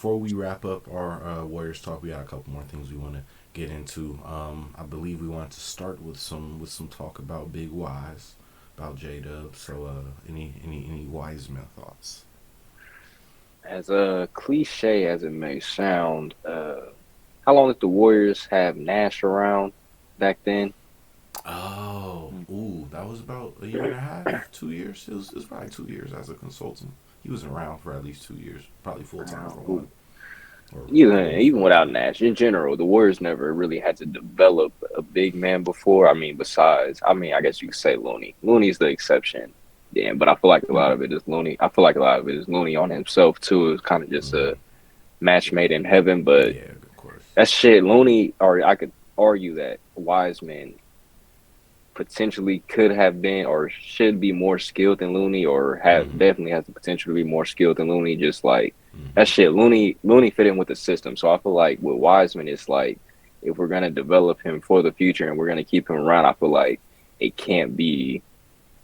before we wrap up our Warriors talk, we got a couple more things we want to get into. I believe we wanted to start with some talk about Big Wise, about J Dub. So, any Wiseman thoughts? As cliche as it may sound, how long did the Warriors have Nash around back then? Oh, ooh, that was about a year and a half, 2 years. It was probably 2 years as a consultant. He was around for at least 2 years, probably full time for one, Who or even close even full without time. Nash, in general, the Warriors never really had to develop a big man before. I mean, besides, I mean, I guess you could say Looney. Looney's the exception. Yeah, but I feel like a lot of it is Looney. I feel like a lot of it is Looney on himself too. It's kind of just Mm-hmm. a match made in heaven. But Yeah, of course. that shit, Looney, or I could argue that Wiseman potentially could have been or should be more skilled than Looney, or have Mm-hmm. definitely has the potential to be more skilled than Looney. Just like Mm-hmm. that shit, Looney fit in with the system. So I feel like with Wiseman, it's like if we're gonna develop him for the future and we're gonna keep him around, I feel like it can't be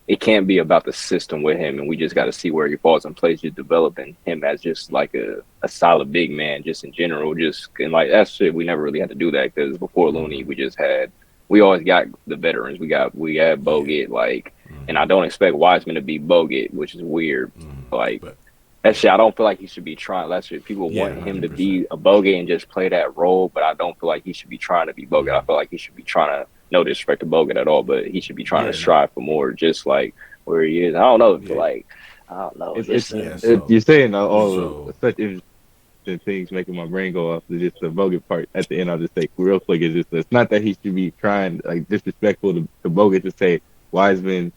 it can't be about the system with him, and we just got to see where he falls in place. Just developing him as just like a solid big man, just in general. Just and like that shit, we never really had to do that because before Looney, Mm-hmm. we always got the veterans. We had Yeah. Bogut, like, and Mm-hmm. I don't expect Wiseman to be Bogut, which is weird. Mm-hmm. Like But that yeah, shit, I don't feel like he should be trying. That shit, people yeah, want him to 100%. be a Bogut and just play that role, but I don't feel like he should be trying to be Bogut. I Mm-hmm. feel like he should be trying to, no disrespect to Bogut at all, but he should be trying to Yeah, no, strive for more, just like where he is. I don't know, yeah, but like I don't know, It's just yeah. you're saying all So, such interesting things making my brain go off to just the Bogut part at the end. I'll just say real quick is just it's not that he should be trying like disrespectful to Bogut to say Wiseman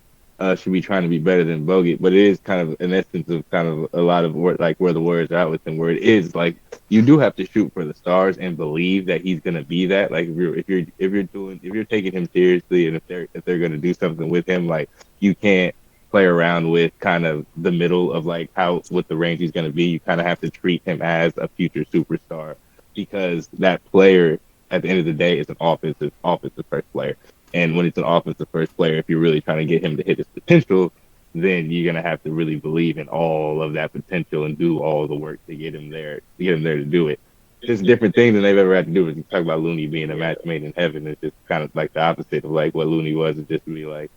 should be trying to be better than Bogut, but it is kind of an essence of kind of a lot of like where the Warriors are at with him, where it is like you do have to shoot for the stars and believe that he's gonna be that. Like if you're taking him seriously and if they're gonna do something with him, like you can't play around with kind of the middle of like how what the range he's going to be. You kind of have to treat him as a future superstar because that player at the end of the day is an offensive first player. And when it's an offensive first player, if you're really trying to get him to hit his potential, then you're gonna have to really believe in all of that potential and do all the work to get him there to do it. It's a different thing than they've ever had to do. When you talk about Looney being a yeah, match made in heaven, it's just kind of like the opposite of like what Looney was. It's just really like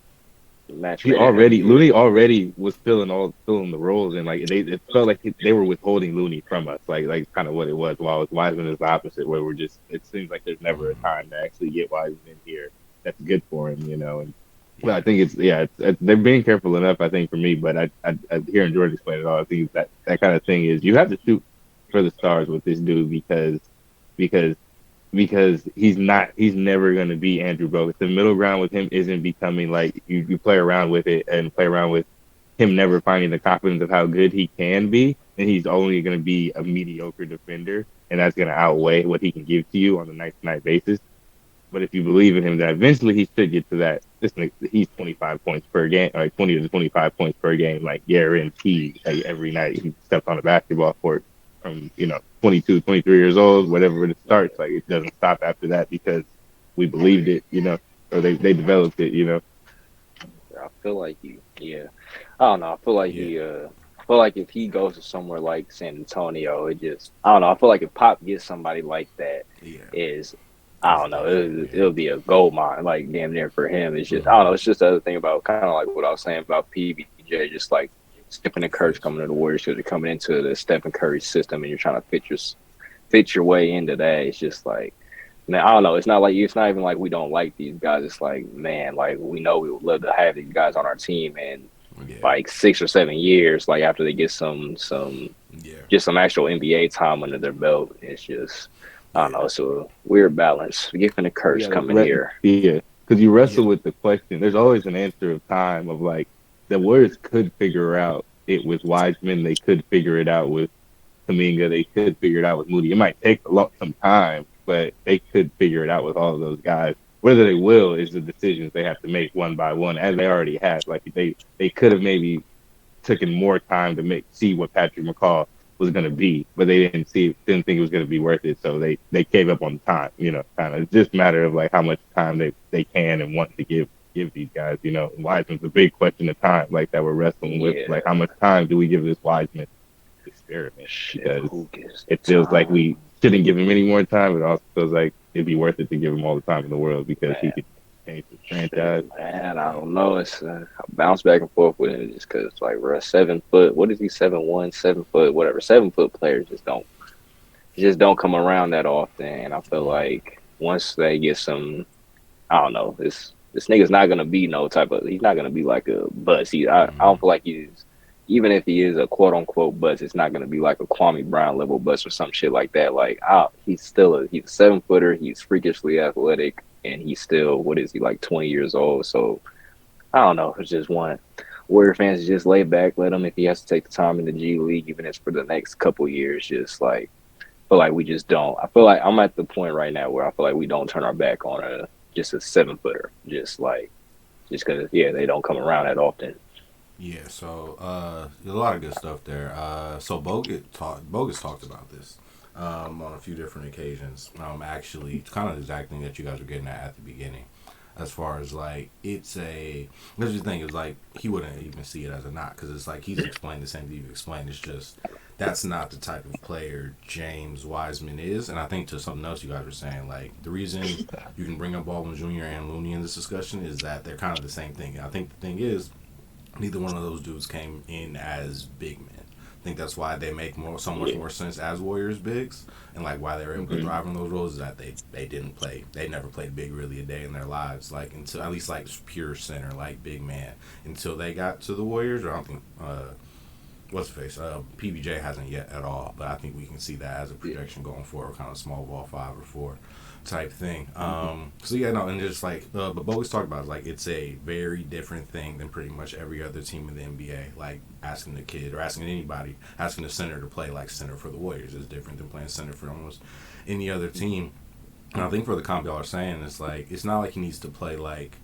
match he made in heaven. already Yeah, Looney already was filling the roles and like it felt like they were withholding Looney from us like kind of what it was. While Wiseman is the opposite, where we're just it seems like there's never a mm-hmm. time to actually get Wiseman in here that's good for him. And but Yeah, I think they're being careful enough. I think for me, but I hearing Jordan explain it all, I think that kind of thing is you have to shoot for the stars with this dude because he's never going to be Andrew Bogut. The middle ground with him isn't becoming like you play around with it and play around with him never finding the confidence of how good he can be, and he's only going to be a mediocre defender, and that's going to outweigh what he can give to you on a night to night basis. But if you believe in him, that eventually he should get to that. Listen, he's 25 points per game, like 20 to 25 points per game, like guaranteed. Like every night he steps on the basketball court from 22, 23 years old, whatever it starts. Like it doesn't stop after that because we believed it, or they developed it. I feel like yeah, I don't know. I feel like yeah, I feel like if he goes to somewhere like San Antonio, it just, I don't know. I feel like if Pop gets somebody like that, yeah. is, I It's don't know, different. it'll Yeah. be a gold mine, like damn near for him. It's just, I don't Mm-hmm. know. It's just the other thing about kind of like what I was saying about PBJ, just like Stephen and Curry's coming Facts. to the Warriors because you're coming into the Stephen Curry system and you're trying to fit your way into that. It's just like, man, I don't know. It's not even like we don't like these guys. It's like, man, like we know we would love to have these guys on our team, and Yeah. like 6 or 7 years, like after they get some Yeah. just some actual NBA time under their belt, it's just, I don't Yeah. know. It's a weird balance. Gift and a You curse gotta coming here. yeah, because you wrestle Yeah. with the question. There's always an answer of time of like the Warriors could figure out it with Wiseman. They could figure it out with Kaminga. They could figure it out with Moody. It might take some time, but they could figure it out with all of those guys. Whether they will is the decisions they have to make one by one, as they already have. Like they could have maybe taken more time to see what Patrick McCall was going to be, but they didn't think it was going to be worth it, so they gave up on the time. Kind of it's just a matter of like how much time they can and want to give these guys. Wiseman's a big question of time, like that we're wrestling with. Yeah, Like how much time do we give this Wiseman? experiment Shit, because who gets the it feels like time? we shouldn't give him any more time. It also feels like it'd be worth it to give him all the time in the world because he Man, could change the franchise. shit, man. I don't know. It's I bounce back and forth with it just because, like, bro, 7 foot. What is he? 7'1", 7 foot, whatever. 7 foot players just don't come around that often. And I feel like once they get some, I don't know, this nigga's not gonna be no type of. He's not gonna be like a buzz. I don't feel like he's. Even if he is a quote unquote buzz, it's not gonna be like a Kwame Brown level buzz or some shit like that. Like, he's a 7 footer. He's freakishly athletic, and he's still, what is he, like, 20 years old? So I don't know. It's just one. Warrior fans to just lay back, let him, if he has to take the time in the G League, even if it's for the next couple years. Just like, feel like we just don't. I feel like I'm at the point right now where I feel like we don't turn our back on just a 7 footer. Just because, yeah, they don't come around that often. Yeah, so there's a lot of good stuff there. So Bogus talked about this on a few different occasions. Actually, it's kind of the exact thing that you guys were getting at the beginning, as far as like it's a. Because the thing is, like, he wouldn't even see it as a knock because it's like he's explained the same thing you've explained. It's just that's not the type of player James Wiseman is, and I think to something else you guys were saying, like the reason you can bring up Baldwin Jr. and Looney in this discussion is that they're kind of the same thing. And I think the thing is neither one of those dudes came in as big men. I think that's why they make so much Yeah. more sense as Warriors bigs, and like why they were able to Mm-hmm. thrive in those roles is that they didn't play, they never played big really a day in their lives, like until at least like pure center, like big man, until they got to the Warriors. Or I don't think what's the face PBJ hasn't yet at all, but I think we can see that as a projection going forward, kind of small ball 5 or 4 type thing. So yeah, no, and just like, but Bogus talked about it, like it's a very different thing than pretty much every other team in the NBA. Like asking the kid or asking anybody, asking the center to play like center for the Warriors is different than playing center for almost any other team. And I think for the comp y'all are saying, it's like it's not like he needs to play like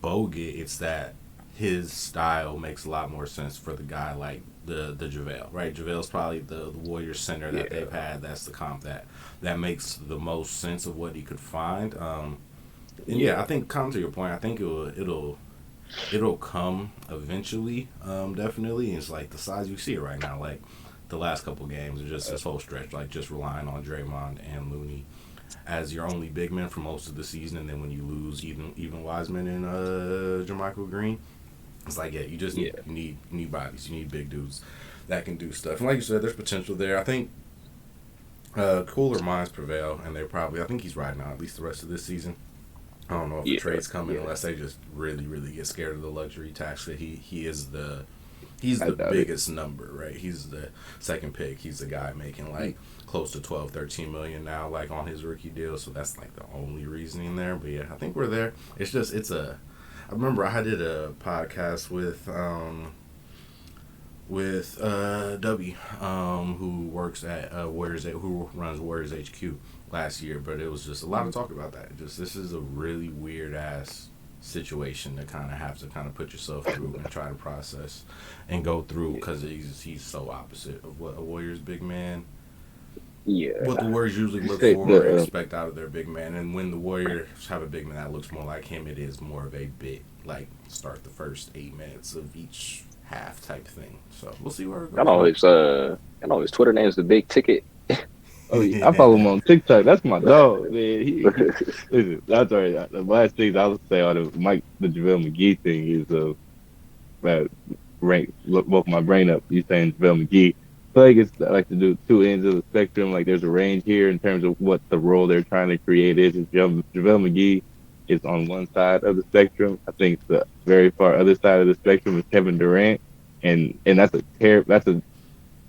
Bogut. It's that his style makes a lot more sense for the guy like the JaVale, right? JaVale's probably the Warriors center that Yeah. they've had. That's the comp that makes the most sense of what he could find. And yeah, I think, come to your point, I think it'll come eventually. Definitely, it's like the size you see it right now. Like the last couple games, or just this whole stretch, like just relying on Draymond and Looney as your only big men for most of the season, and then when you lose even Wiseman and Jermichael Green, it's like, yeah, you just Yeah. need bodies, you need big dudes that can do stuff. And like you said, there's potential there. I think cooler minds prevail, and they probably. I think he's right now, at least the rest of this season. I don't know if a Yeah. trade's coming Yeah. unless they just really, really get scared of the luxury tax. That he's I the doubt it. biggest number, right? He's the second pick. He's the guy making like close to 12, 13 million now, like on his rookie deal. So that's like the only reasoning there. But yeah, I think we're there. It's just I remember I did a podcast with W, who works at Warriors, who runs Warriors HQ last year. But it was just a lot of talk about that. Just this is a really weird ass situation to kind of have to kind of put yourself through and try to process and go through because he's so opposite of what a Warriors big man, what the Yeah. Warriors usually You look say for or the expect out of their big man. And when the Warriors have a big man that looks more like him, it is more of a bit like start the first 8 minutes of each half type thing. So we'll see where it I goes. know his Twitter name is the Big Ticket. oh, yeah, I follow him on TikTok. That's my dog, man. He listen. That's all right. The last things I would say on the JaVale McGee thing is that woke my brain up. You saying JaVale McGee? I feel like it's I like to do two ends of the spectrum. Like there's a range here in terms of what the role they're trying to create is. If JaVale McGee is on one side of the spectrum, I think the very far other side of the spectrum is Kevin Durant, and that's a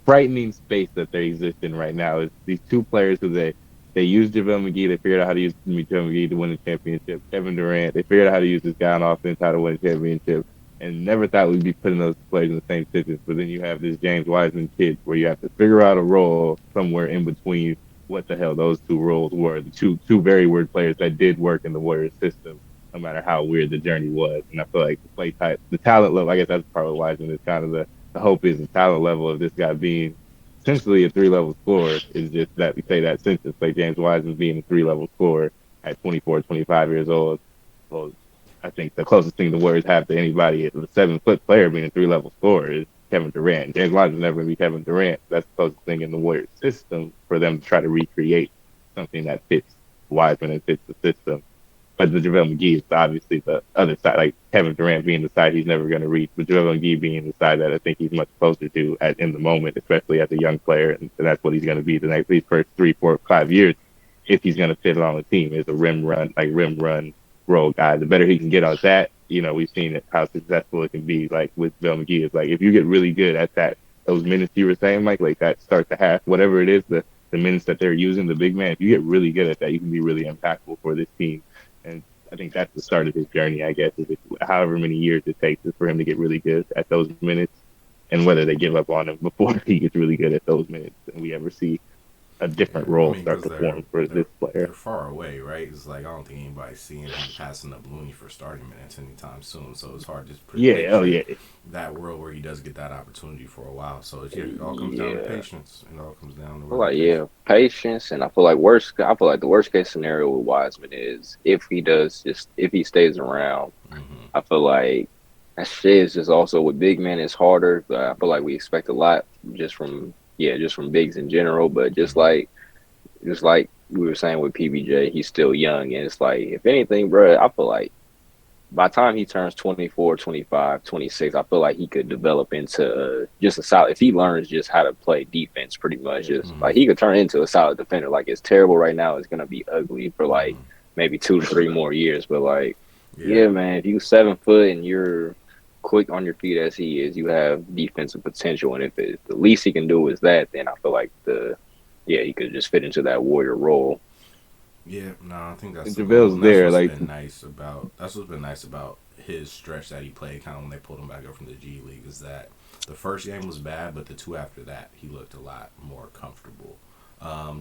frightening space that they exist in right now. Is these two players who they used JaVale McGee, they figured out how to use JaVale McGee to win a championship. Kevin Durant, they figured out how to use this guy on offense, how to win a championship, and never thought we'd be putting those players in the same sentence. But then you have this James Wiseman kid where you have to figure out a role somewhere in between what the hell those two roles were. The two very weird players that did work in the Warriors system, no matter how weird the journey was. And I feel like the play type, the talent level, I guess that's part of Wiseman is kind of the hope is the talent level of this guy being essentially a 3 level scorer is just that we say that sentence, like James Wiseman being a 3 level scorer at 24, 25 years old. Well, I think the closest thing the Warriors have to anybody is a 7 foot player being a 3 level scorer is Kevin Durant. James Wiseman's never going to be Kevin Durant. That's the closest thing in the Warriors system for them to try to recreate something that fits Wiseman and fits the system. But the JaVale McGee is obviously the other side, like Kevin Durant being the side he's never going to reach, but JaVale McGee being the side that I think he's much closer to in the moment, especially as a young player, and that's what he's going to be the next these first 3, 4, 5 years if he's going to fit on the team is a rim run role guy. The better he can get on that, we've seen it, how successful it can be. Like with JaVale McGee, it's like if you get really good at that, those minutes you were saying, Mike, like that start to half, whatever it is, the minutes that they're using, the big man, if you get really good at that, you can be really impactful for this team. And I think that's the start of his journey, I guess, is however many years it takes is for him to get really good at those minutes and whether they give up on him before he gets really good at those minutes and we ever see a Yeah, different I role mean, start because to form for they're this player. they're far away, right? It's like I don't think anybody's seeing him passing up Looney for starting minutes anytime soon. So it's hard to Yeah, oh picture yeah. that world where he does get that opportunity for a while. So it all comes down to Yeah. patience. It all comes down to I feel really like patience. yeah, patience, and I feel like the worst case scenario with Wiseman is if he stays around. Hmm. I feel like that shit is just also with big men it's harder. But I feel like we expect a lot just from bigs in general. But Hmm. just like we were saying with PBJ, he's still young, and it's like if anything, bro, I feel like by the time he turns 24, 25, 26, I feel like he could develop into just a solid, if he learns just how to play defense pretty much, Yeah. just Hmm. like he could turn into a solid defender. Like it's terrible right now. It's going to be ugly for like Hmm. maybe 2 to 3 more years. But like, Yeah. yeah, man, if you 7 foot and you're quick on your feet as he is, you have defensive potential. And if the least he can do is that, then I feel like he could just fit into that warrior role. Yeah, no, I think that's And the goal, JaVale's and that's there, what's like been nice about his stretch that he played, kind of when they pulled him back up from the G League, is that the first game was bad, but the two after that, he looked a lot more comfortable.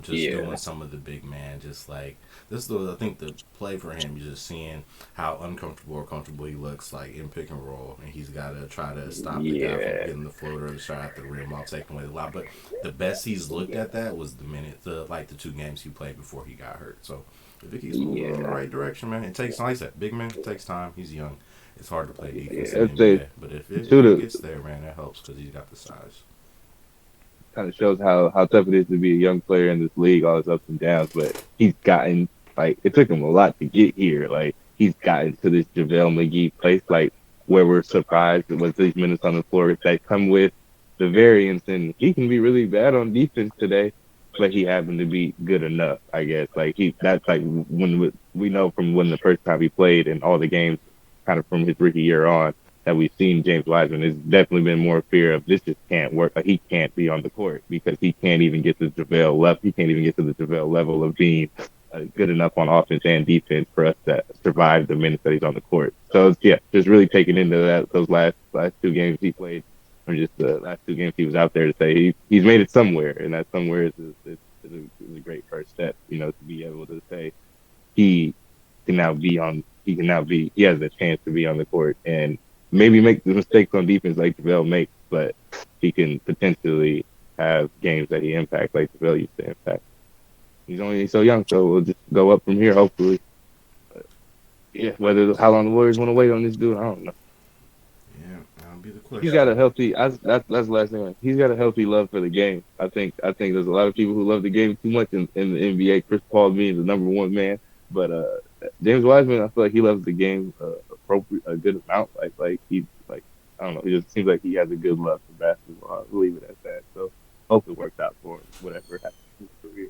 Just doing Yeah, some of the big man, just like this is the I think the play for him. You're just seeing how uncomfortable or comfortable he looks like in pick and roll, and he's got to try to stop the guy from yeah, getting the floater or the shot at the rim while taking away the lot. But the best he's looked at that was the 2 games he played before he got hurt. So if it keeps moving in the yeah, right direction, man, it takes, like I said, big man, it takes time. He's young. It's hard to play defense in yeah. the I'd say NBA, but two if it to gets there, man, that helps because he's got the size. kind of shows how tough it is to be a young player in this league, all his ups and downs. But he's gotten like it took him a lot to get here. Like he's gotten to this JaVale McGee place, like where we're surprised with these minutes on the floor that come with the variance, and he can be really bad on defense today, but he happened to be good enough, I guess. Like that's like when we know from when the first time he played and all the games, kind of from his rookie year on that we've seen James Wiseman, there's definitely been more fear of this just can't work. Like he can't be on the court because he can't even get to JaVale level. He can't even get to the JaVale level of being good enough on offense and defense for us to survive the minutes that he's on the court. So yeah, just really taking into that those last 2 games he played, or just the last 2 games he was out there to say he's made it somewhere, and that somewhere is a great first step. To be able to say he he has a chance to be on the court and maybe make the mistakes on defense like JaVale makes, but he can potentially have games that he impacts like JaVale used to impact. He's only so young, so we'll just go up from here, hopefully. But yeah, whether how long the Warriors want to wait on this dude, I don't know. Yeah, that'll be the He's got question. a healthy. That's the last thing. He's got a healthy love for the game. I think there's a lot of people who love the game too much in the NBA. Chris Paul being the number one man, but James Wiseman, I feel like he loves the game appropriate a good amount. Like he like I don't know. He just seems like he has a good love for basketball. I'll leave it at that. So hope it works out for him. Whatever happens in his career.